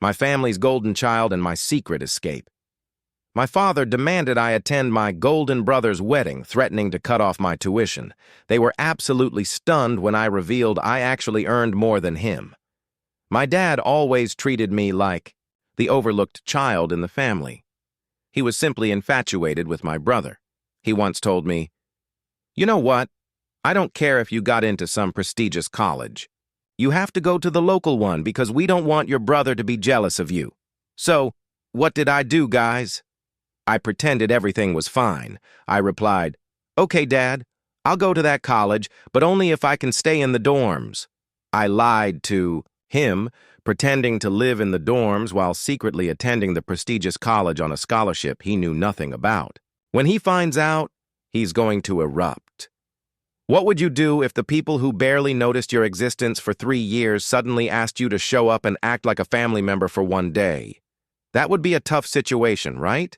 my family's golden child and my secret escape. My father demanded I attend my golden brother's wedding, threatening to cut off my tuition. They were absolutely stunned when I revealed I actually earned more than him. My dad always treated me like the overlooked child in the family. He was simply infatuated with my brother. He once told me, "You know what? I don't care if you got into some prestigious college. You have to go to the local one because we don't want your brother to be jealous of you." So, what did I do, guys? I pretended everything was fine. I replied, "Okay, Dad, I'll go to that college, but only if I can stay in the dorms." I lied to him, pretending to live in the dorms while secretly attending the prestigious college on a scholarship he knew nothing about. When he finds out, he's going to erupt. What would you do if the people who barely noticed your existence for 3 years suddenly asked you to show up and act like a family member for one day? That would be a tough situation, right?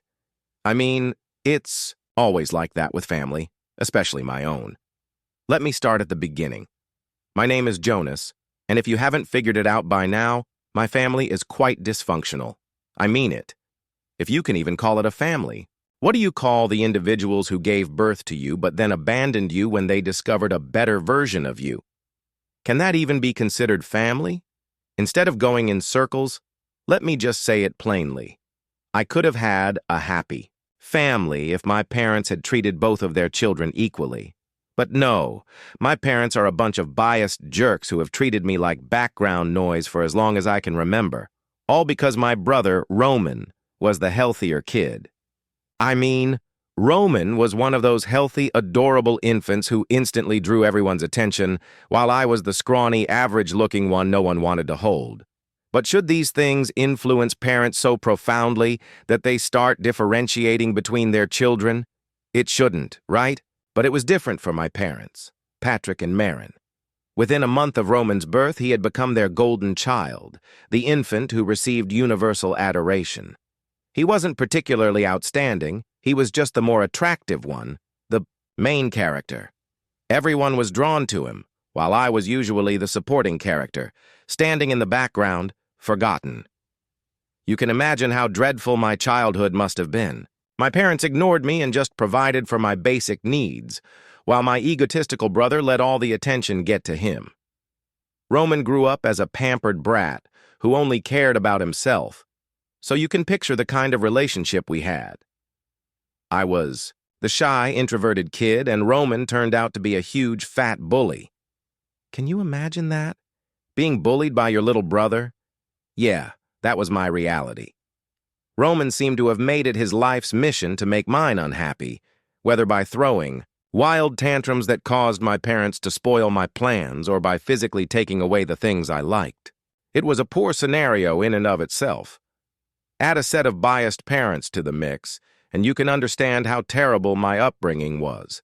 I mean, it's always like that with family, especially my own. Let me start at the beginning. My name is Jonas, and if you haven't figured it out by now, my family is quite dysfunctional. I mean it. If you can even call it a family. What do you call the individuals who gave birth to you but then abandoned you when they discovered a better version of you? Can that even be considered family? Instead of going in circles, let me just say it plainly. I could have had a happy family if my parents had treated both of their children equally. But no, my parents are a bunch of biased jerks who have treated me like background noise for as long as I can remember, all because my brother, Roman, was the healthier kid. I mean, Roman was one of those healthy, adorable infants who instantly drew everyone's attention, while I was the scrawny, average-looking one no one wanted to hold. But should these things influence parents so profoundly that they start differentiating between their children? It shouldn't, right? But it was different for my parents, Patrick and Marin. Within a month of Roman's birth, he had become their golden child, the infant who received universal adoration. He wasn't particularly outstanding, he was just the more attractive one, the main character. Everyone was drawn to him, while I was usually the supporting character, standing in the background, forgotten. You can imagine how dreadful my childhood must have been. My parents ignored me and just provided for my basic needs, while my egotistical brother let all the attention get to him. Roman grew up as a pampered brat who only cared about himself, so you can picture the kind of relationship we had. I was the shy, introverted kid, and Roman turned out to be a huge, fat bully. Can you imagine that? Being bullied by your little brother? Yeah, that was my reality. Roman seemed to have made it his life's mission to make mine unhappy, whether by throwing wild tantrums that caused my parents to spoil my plans or by physically taking away the things I liked. It was a poor scenario in and of itself. Add a set of biased parents to the mix, and you can understand how terrible my upbringing was.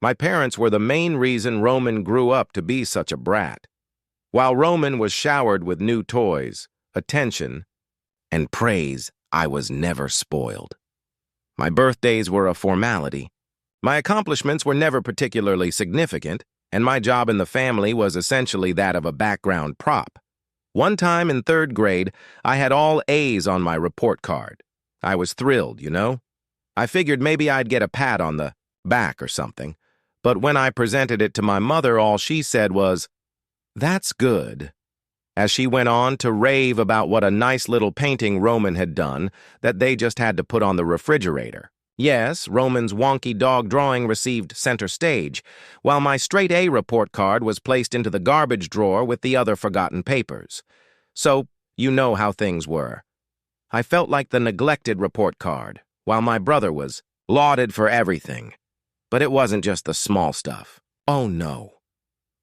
My parents were the main reason Roman grew up to be such a brat. While Roman was showered with new toys, attention, and praise, I was never spoiled. My birthdays were a formality. My accomplishments were never particularly significant, and my job in the family was essentially that of a background prop. One time in 3rd grade, I had all A's on my report card. I was thrilled, you know? I figured maybe I'd get a pat on the back or something, but when I presented it to my mother, all she said was, "That's good," as she went on to rave about what a nice little painting Roman had done that they just had to put on the refrigerator. Yes, Roman's wonky dog drawing received center stage, while my straight A report card was placed into the garbage drawer with the other forgotten papers. So, you know how things were. I felt like the neglected report card, while my brother was lauded for everything. But it wasn't just the small stuff. Oh no.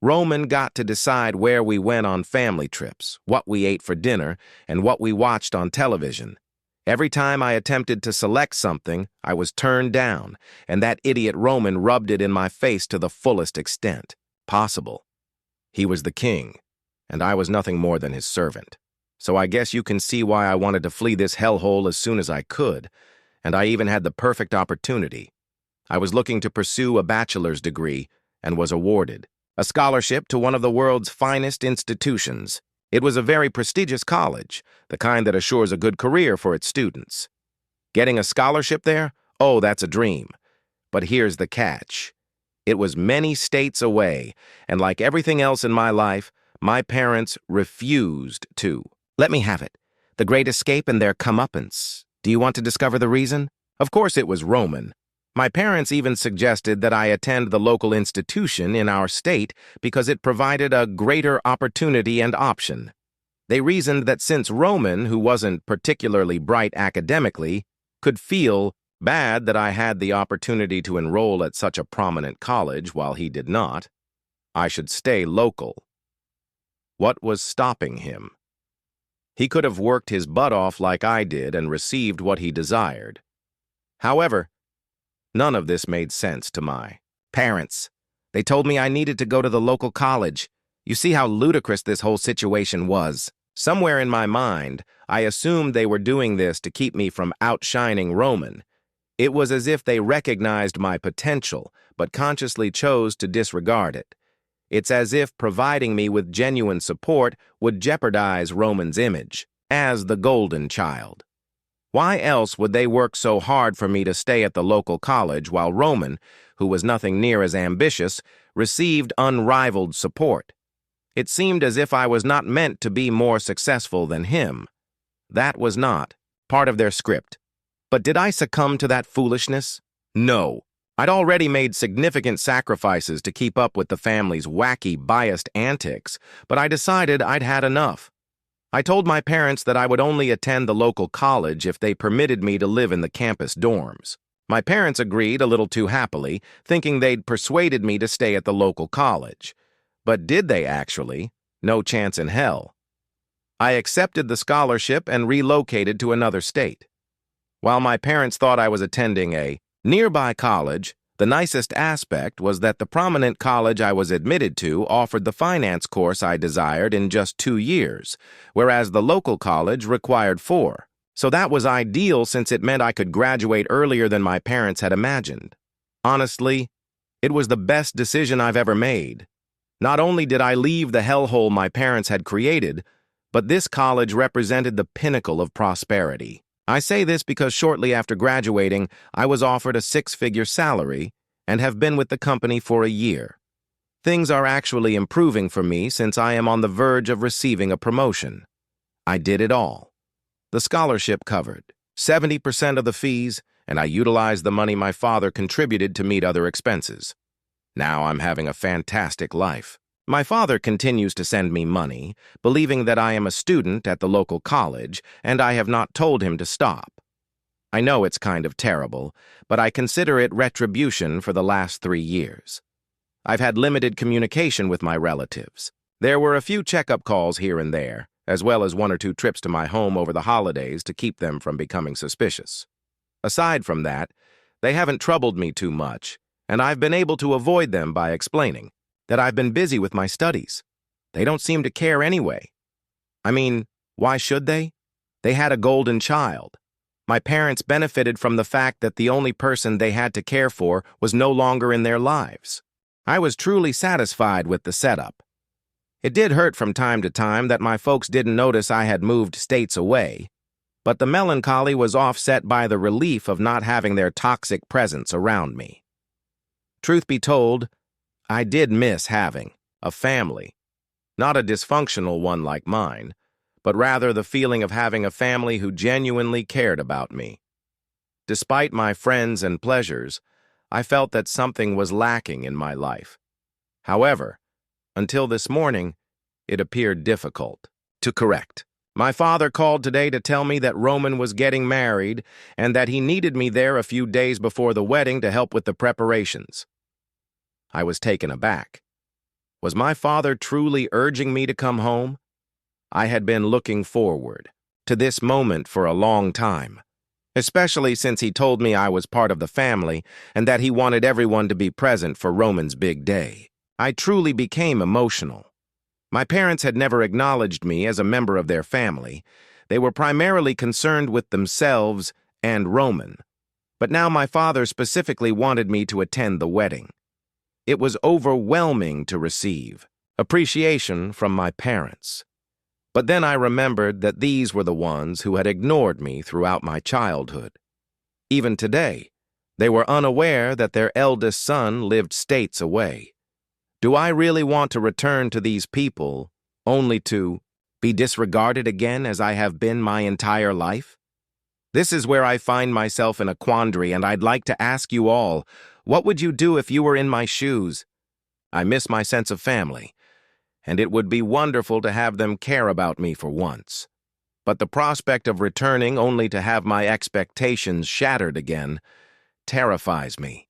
Roman got to decide where we went on family trips, what we ate for dinner, and what we watched on television. Every time I attempted to select something, I was turned down, and that idiot Roman rubbed it in my face to the fullest extent possible. He was the king, and I was nothing more than his servant. So I guess you can see why I wanted to flee this hellhole as soon as I could, and I even had the perfect opportunity. I was looking to pursue a bachelor's degree and was awarded a scholarship to one of the world's finest institutions, It was a very prestigious college, the kind that assures a good career for its students. Getting a scholarship there? Oh, that's a dream. But here's the catch. It was many states away, and like everything else in my life, my parents refused to. Let me have it. The Great Escape and their comeuppance. Do you want to discover the reason? Of course it was Roman. My parents even suggested that I attend the local institution in our state because it provided a greater opportunity and option. They reasoned that since Roman, who wasn't particularly bright academically, could feel bad that I had the opportunity to enroll at such a prominent college while he did not, I should stay local. What was stopping him? He could have worked his butt off like I did and received what he desired. However, none of this made sense to my parents. They told me I needed to go to the local college. You see how ludicrous this whole situation was. Somewhere in my mind, I assumed they were doing this to keep me from outshining Roman. It was as if they recognized my potential, but consciously chose to disregard it. It's as if providing me with genuine support would jeopardize Roman's image as the golden child. Why else would they work so hard for me to stay at the local college while Roman, who was nothing near as ambitious, received unrivaled support? It seemed as if I was not meant to be more successful than him. That was not part of their script. But did I succumb to that foolishness? No. I'd already made significant sacrifices to keep up with the family's wacky, biased antics, but I decided I'd had enough. I told my parents that I would only attend the local college if they permitted me to live in the campus dorms. My parents agreed a little too happily, thinking they'd persuaded me to stay at the local college. But did they actually? No chance in hell. I accepted the scholarship and relocated to another state. While my parents thought I was attending a nearby college, the nicest aspect was that the prominent college I was admitted to offered the finance course I desired in just 2 years, whereas the local college required 4. So that was ideal since it meant I could graduate earlier than my parents had imagined. Honestly, it was the best decision I've ever made. Not only did I leave the hellhole my parents had created, but this college represented the pinnacle of prosperity. I say this because shortly after graduating, I was offered a 6-figure salary and have been with the company for a year. Things are actually improving for me since I am on the verge of receiving a promotion. I did it all. The scholarship covered 70% of the fees, and I utilized the money my father contributed to meet other expenses. Now I'm having a fantastic life. My father continues to send me money, believing that I am a student at the local college, and I have not told him to stop. I know it's kind of terrible, but I consider it retribution for the last 3 years. I've had limited communication with my relatives. There were a few checkup calls here and there, as well as 1 or 2 trips to my home over the holidays to keep them from becoming suspicious. Aside from that, they haven't troubled me too much, and I've been able to avoid them by explaining that I've been busy with my studies. They don't seem to care anyway. I mean, why should they? They had a golden child. My parents benefited from the fact that the only person they had to care for was no longer in their lives. I was truly satisfied with the setup. It did hurt from time to time that my folks didn't notice I had moved states away, but the melancholy was offset by the relief of not having their toxic presence around me. Truth be told, I did miss having a family, not a dysfunctional one like mine, but rather the feeling of having a family who genuinely cared about me. Despite my friends and pleasures, I felt that something was lacking in my life. However, until this morning, it appeared difficult to correct. My father called today to tell me that Roman was getting married and that he needed me there a few days before the wedding to help with the preparations. I was taken aback. Was my father truly urging me to come home? I had been looking forward to this moment for a long time, especially since he told me I was part of the family and that he wanted everyone to be present for Roman's big day. I truly became emotional. My parents had never acknowledged me as a member of their family. They were primarily concerned with themselves and Roman. But now my father specifically wanted me to attend the wedding. It was overwhelming to receive appreciation from my parents. But then I remembered that these were the ones who had ignored me throughout my childhood. Even today, they were unaware that their eldest son lived states away. Do I really want to return to these people only to be disregarded again as I have been my entire life? This is where I find myself in a quandary, and I'd like to ask you all, what would you do if you were in my shoes? I miss my sense of family, and it would be wonderful to have them care about me for once. But the prospect of returning only to have my expectations shattered again terrifies me.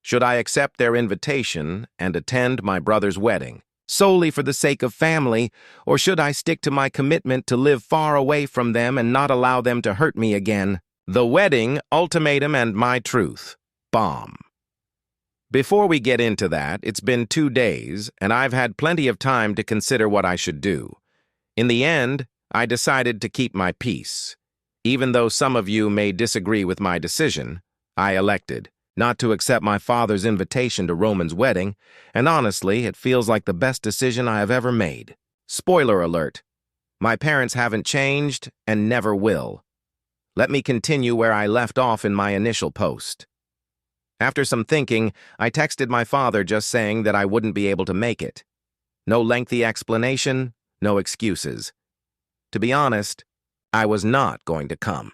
Should I accept their invitation and attend my brother's wedding, solely for the sake of family, or should I stick to my commitment to live far away from them and not allow them to hurt me again? The wedding, ultimatum, and my truth. Bomb. Before we get into that, it's been 2 days, and I've had plenty of time to consider what I should do. In the end, I decided to keep my peace. Even though some of you may disagree with my decision, I elected not to accept my father's invitation to Roman's wedding, and honestly, it feels like the best decision I have ever made. Spoiler alert, my parents haven't changed and never will. Let me continue where I left off in my initial post. After some thinking, I texted my father just saying that I wouldn't be able to make it. No lengthy explanation, no excuses. To be honest, I was not going to come.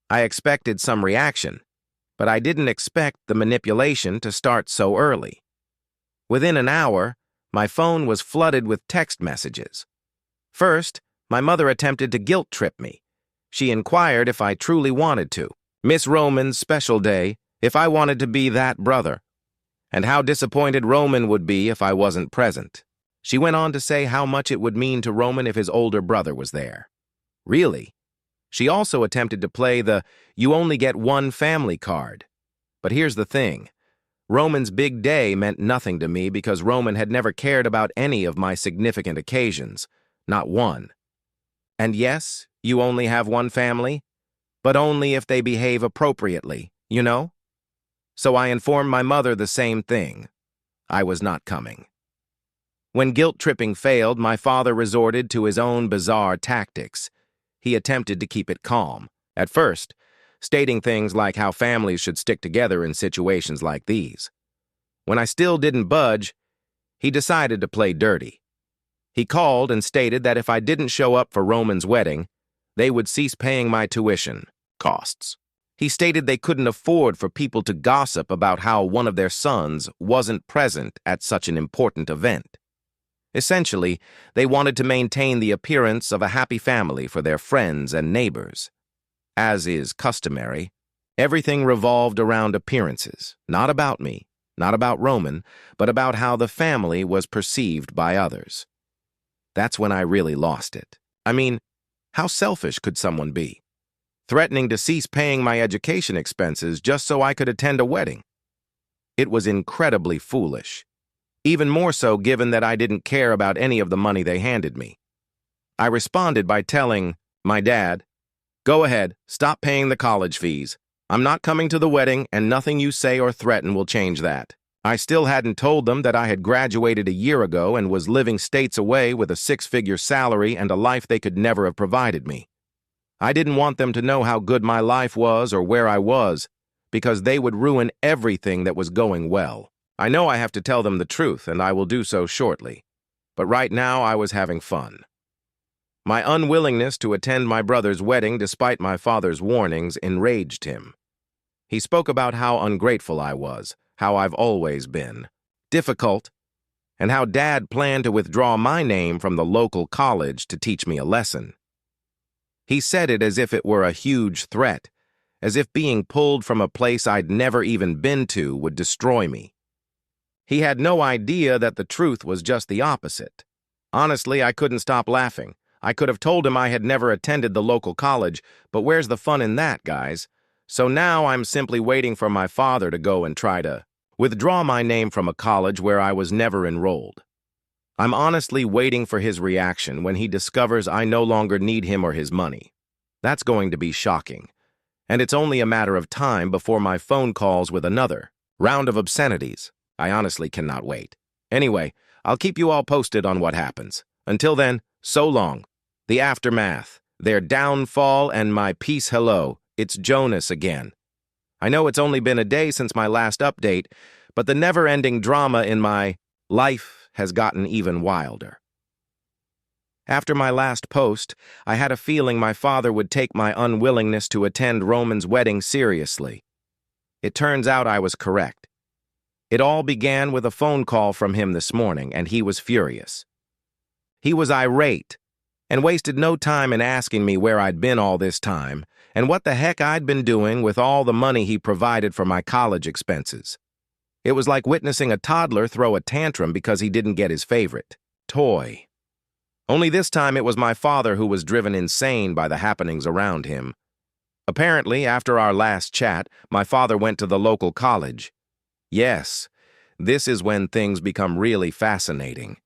I expected some reaction, but I didn't expect the manipulation to start so early. Within an hour, my phone was flooded with text messages. First, my mother attempted to guilt trip me. She inquired if I truly wanted to. Miss Roman's special day, if I wanted to be that brother, and how disappointed Roman would be if I wasn't present. She went on to say how much it would mean to Roman if his older brother was there. Really? She also attempted to play the "you only get one family" card. But here's the thing. Roman's big day meant nothing to me because Roman had never cared about any of my significant occasions. Not one. And yes, you only have one family, but only if they behave appropriately, you know? So I informed my mother the same thing. I was not coming. When guilt-tripping failed, my father resorted to his own bizarre tactics. He attempted to keep it calm, at first, stating things like how families should stick together in situations like these. When I still didn't budge, he decided to play dirty. He called and stated that if I didn't show up for Roman's wedding, they would cease paying my tuition costs. He stated they couldn't afford for people to gossip about how one of their sons wasn't present at such an important event. Essentially, they wanted to maintain the appearance of a happy family for their friends and neighbors. As is customary, everything revolved around appearances, not about me, not about Roman, but about how the family was perceived by others. That's when I really lost it. I mean, how selfish could someone be? Threatening to cease paying my education expenses just so I could attend a wedding. It was incredibly foolish. Even more so given that I didn't care about any of the money they handed me. I responded by telling my dad, "Go ahead, stop paying the college fees. I'm not coming to the wedding, and nothing you say or threaten will change that." I still hadn't told them that I had graduated a year ago and was living states away with a 6-figure salary and a life they could never have provided me. I didn't want them to know how good my life was or where I was, because they would ruin everything that was going well. I know I have to tell them the truth, and I will do so shortly. But right now, I was having fun. My unwillingness to attend my brother's wedding despite my father's warnings enraged him. He spoke about how ungrateful I was, how I've always been, difficult, and how Dad planned to withdraw my name from the local college to teach me a lesson. He said it as if it were a huge threat, as if being pulled from a place I'd never even been to would destroy me. He had no idea that the truth was just the opposite. Honestly, I couldn't stop laughing. I could have told him I had never attended the local college, but where's the fun in that, guys? So now I'm simply waiting for my father to go and try to withdraw my name from a college where I was never enrolled. I'm honestly waiting for his reaction when he discovers I no longer need him or his money. That's going to be shocking. And it's only a matter of time before my phone calls with another round of obscenities. I honestly cannot wait. Anyway, I'll keep you all posted on what happens. Until then, So long. The aftermath. Their downfall and my peace hello. It's Jonas again. I know it's only been a day since my last update, but the never-ending drama in my life has gotten even wilder. After my last post, I had a feeling my father would take my unwillingness to attend Roman's wedding seriously. It turns out I was correct. It all began with a phone call from him this morning, and he was furious. He was irate and wasted no time in asking me where I'd been all this time and what the heck I'd been doing with all the money he provided for my college expenses. It was like witnessing a toddler throw a tantrum because he didn't get his favorite toy. Only this time it was my father who was driven insane by the happenings around him. Apparently, after our last chat, my father went to the local college. Yes, this is when things become really fascinating.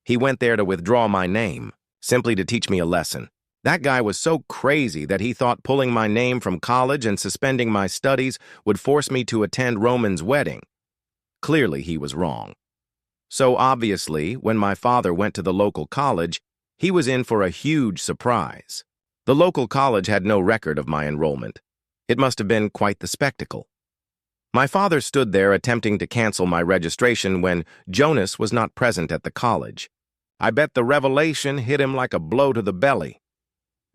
He went there to withdraw my name, simply to teach me a lesson. That guy was so crazy that he thought pulling my name from college and suspending my studies would force me to attend Roman's wedding. Clearly, he was wrong. So obviously, when my father went to the local college, he was in for a huge surprise. The local college had no record of my enrollment. It must have been quite the spectacle. My father stood there attempting to cancel my registration when Jonas was not present at the college. I bet the revelation hit him like a blow to the belly.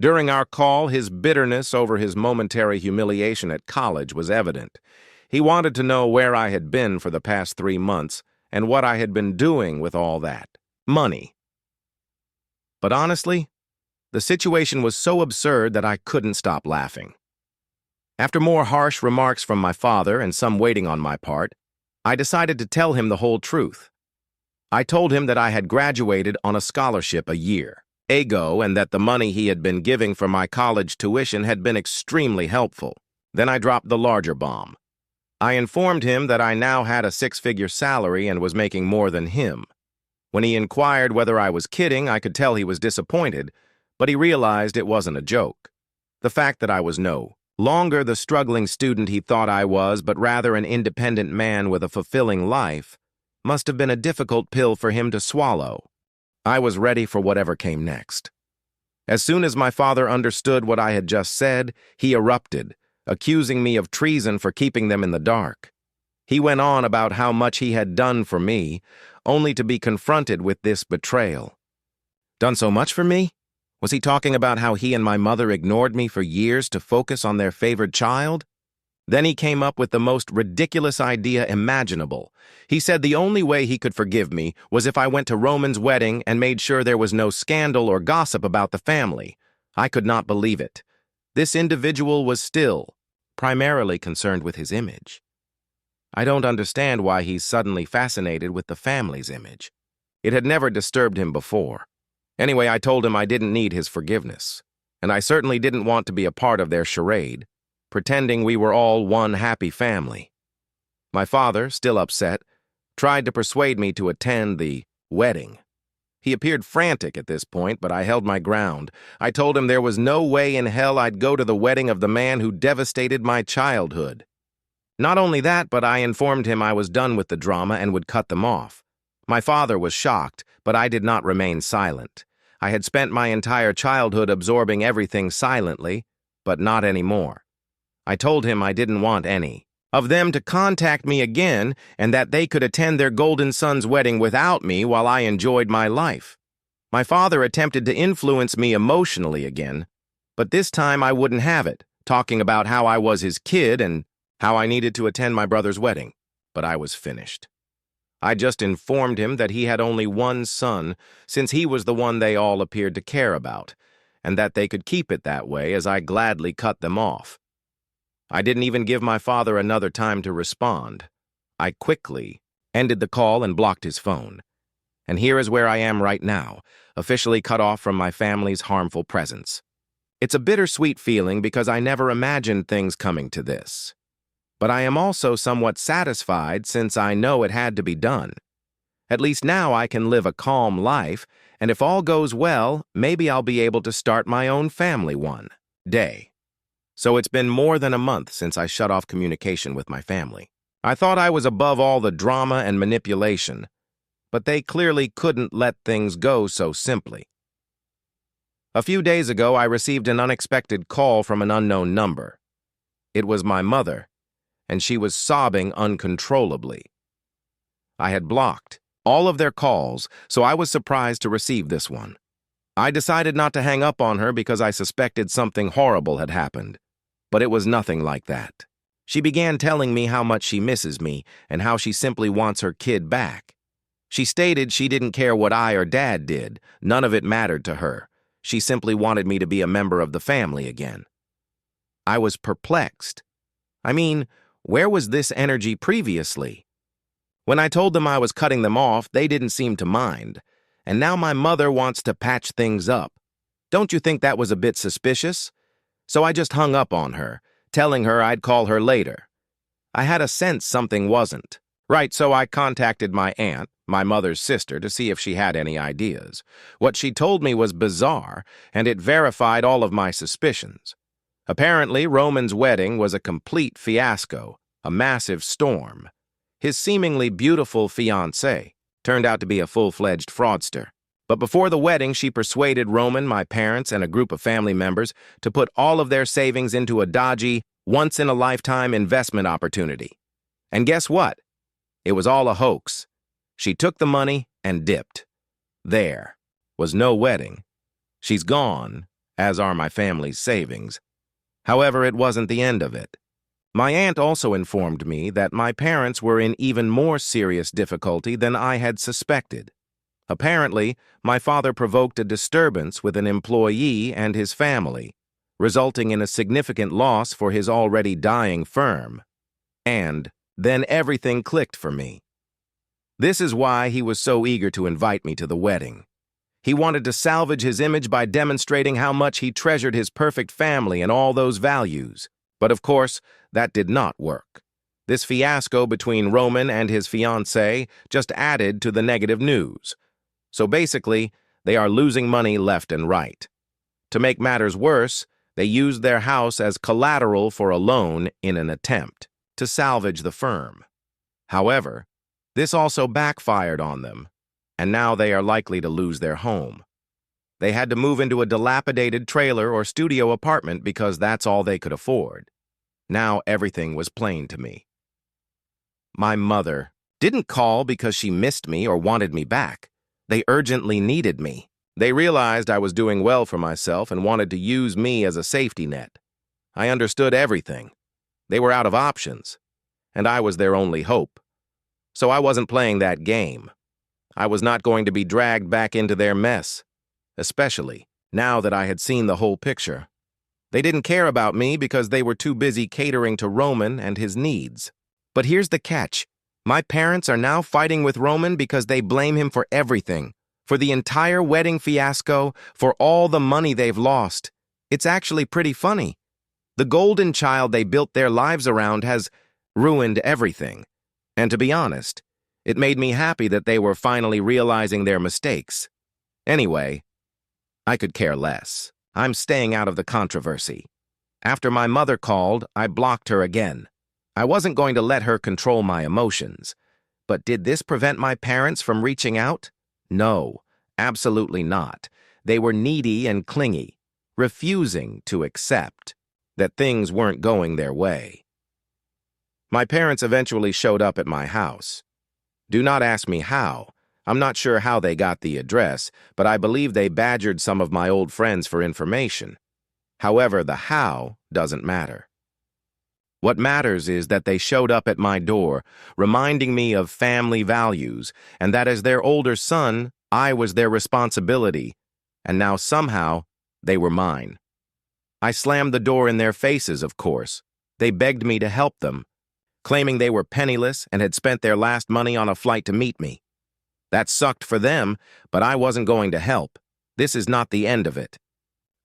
During our call, his bitterness over his momentary humiliation at college was evident. He wanted to know where I had been for the past 3 months and what I had been doing with all that money. But honestly, the situation was so absurd that I couldn't stop laughing. After more harsh remarks from my father and some waiting on my part, I decided to tell him the whole truth. I told him that I had graduated on a scholarship a year ago and that the money he had been giving for my college tuition had been extremely helpful. Then I dropped the larger bomb. I informed him that I now had a 6-figure salary and was making more than him. When he inquired whether I was kidding, I could tell he was disappointed, but he realized it wasn't a joke. The fact that I was no longer the struggling student he thought I was, but rather an independent man with a fulfilling life, must have been a difficult pill for him to swallow. I was ready for whatever came next. As soon as my father understood what I had just said, he erupted, accusing me of treason for keeping them in the dark. He went on about how much he had done for me, only to be confronted with this betrayal. Done so much for me? Was he talking about how he and my mother ignored me for years to focus on their favored child? Then he came up with the most ridiculous idea imaginable. He said the only way he could forgive me was if I went to Roman's wedding and made sure there was no scandal or gossip about the family. I could not believe it. This individual was still primarily concerned with his image. I don't understand why he's suddenly fascinated with the family's image. It had never disturbed him before. Anyway, I told him I didn't need his forgiveness, and I certainly didn't want to be a part of their charade, pretending we were all one happy family. My father, still upset, tried to persuade me to attend the wedding. He appeared frantic at this point, but I held my ground. I told him there was no way in hell I'd go to the wedding of the man who devastated my childhood. Not only that, but I informed him I was done with the drama and would cut them off. My father was shocked, but I did not remain silent. I had spent my entire childhood absorbing everything silently, but not anymore. I told him I didn't want any of them to contact me again and that they could attend their golden son's wedding without me while I enjoyed my life. My father attempted to influence me emotionally again, but this time I wouldn't have it, talking about how I was his kid and how I needed to attend my brother's wedding. But I was finished. I just informed him that he had only one son, since he was the one they all appeared to care about, and that they could keep it that way as I gladly cut them off. I didn't even give my father another time to respond. I quickly ended the call and blocked his phone. And here is where I am right now, officially cut off from my family's harmful presence. It's a bittersweet feeling because I never imagined things coming to this. But I am also somewhat satisfied since I know it had to be done. At least now I can live a calm life, and if all goes well, maybe I'll be able to start my own family one day. So it's been more than a month since I shut off communication with my family. I thought I was above all the drama and manipulation, but they clearly couldn't let things go so simply. A few days ago, I received an unexpected call from an unknown number. It was my mother, and she was sobbing uncontrollably. I had blocked all of their calls, so I was surprised to receive this one. I decided not to hang up on her because I suspected something horrible had happened, but it was nothing like that. She began telling me how much she misses me and how she simply wants her kid back. She stated she didn't care what I or Dad did. None of it mattered to her. She simply wanted me to be a member of the family again. I was perplexed. I mean, where was this energy previously? When I told them I was cutting them off, they didn't seem to mind. And now my mother wants to patch things up. Don't you think that was a bit suspicious? So I just hung up on her, telling her I'd call her later. I had a sense something wasn't. Right, so I contacted my aunt, my mother's sister, to see if she had any ideas. What she told me was bizarre, and it verified all of my suspicions. Apparently, Roman's wedding was a complete fiasco, a massive storm. His seemingly beautiful fiancée turned out to be a full-fledged fraudster. But before the wedding, she persuaded Roman, my parents, and a group of family members to put all of their savings into a dodgy, once-in-a-lifetime investment opportunity. And guess what? It was all a hoax. She took the money and dipped. There was no wedding. She's gone, as are my family's savings. However, it wasn't the end of it. My aunt also informed me that my parents were in even more serious difficulty than I had suspected. Apparently, my father provoked a disturbance with an employee and his family, resulting in a significant loss for his already dying firm. And then everything clicked for me. This is why he was so eager to invite me to the wedding. He wanted to salvage his image by demonstrating how much he treasured his perfect family and all those values. But of course, that did not work. This fiasco between Roman and his fiancée just added to the negative news. So basically, they are losing money left and right. To make matters worse, they used their house as collateral for a loan in an attempt to salvage the firm. However, this also backfired on them, and now they are likely to lose their home. They had to move into a dilapidated trailer or studio apartment because that's all they could afford. Now everything was plain to me. My mother didn't call because she missed me or wanted me back. They urgently needed me. They realized I was doing well for myself and wanted to use me as a safety net. I understood everything. They were out of options, and I was their only hope. So I wasn't playing that game. I was not going to be dragged back into their mess, especially now that I had seen the whole picture. They didn't care about me because they were too busy catering to Roman and his needs. But here's the catch. My parents are now fighting with Roman because they blame him for everything, for the entire wedding fiasco, for all the money they've lost. It's actually pretty funny. The golden child they built their lives around has ruined everything. And to be honest, it made me happy that they were finally realizing their mistakes. Anyway, I could care less. I'm staying out of the controversy. After my mother called, I blocked her again. I wasn't going to let her control my emotions. But did this prevent my parents from reaching out? No, absolutely not. They were needy and clingy, refusing to accept that things weren't going their way. My parents eventually showed up at my house. Do not ask me how. I'm not sure how they got the address, but I believe they badgered some of my old friends for information. However, the how doesn't matter. What matters is that they showed up at my door, reminding me of family values, and that as their older son, I was their responsibility, and now somehow they were mine. I slammed the door in their faces, of course. They begged me to help them, claiming they were penniless and had spent their last money on a flight to meet me. That sucked for them, but I wasn't going to help. This is not the end of it.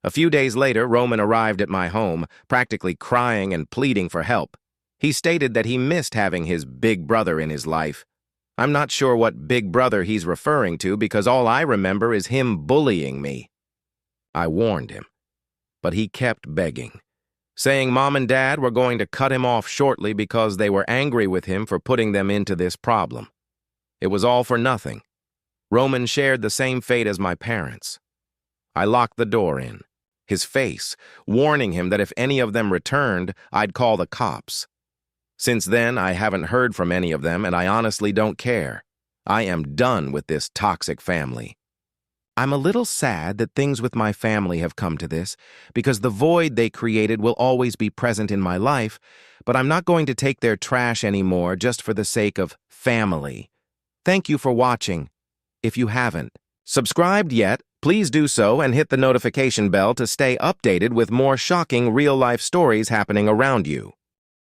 A few days later, Roman arrived at my home, practically crying and pleading for help. He stated that he missed having his big brother in his life. I'm not sure what big brother he's referring to because all I remember is him bullying me. I warned him, but he kept begging, saying Mom and Dad were going to cut him off shortly because they were angry with him for putting them into this problem. It was all for nothing. Roman shared the same fate as my parents. I locked the door in. His face, warning him that if any of them returned, I'd call the cops. Since then, I haven't heard from any of them, and I honestly don't care. I am done with this toxic family. I'm a little sad that things with my family have come to this, because the void they created will always be present in my life, but I'm not going to take their trash anymore just for the sake of family. Thank you for watching. If you haven't subscribed yet, please do so and hit the notification bell to stay updated with more shocking real-life stories happening around you.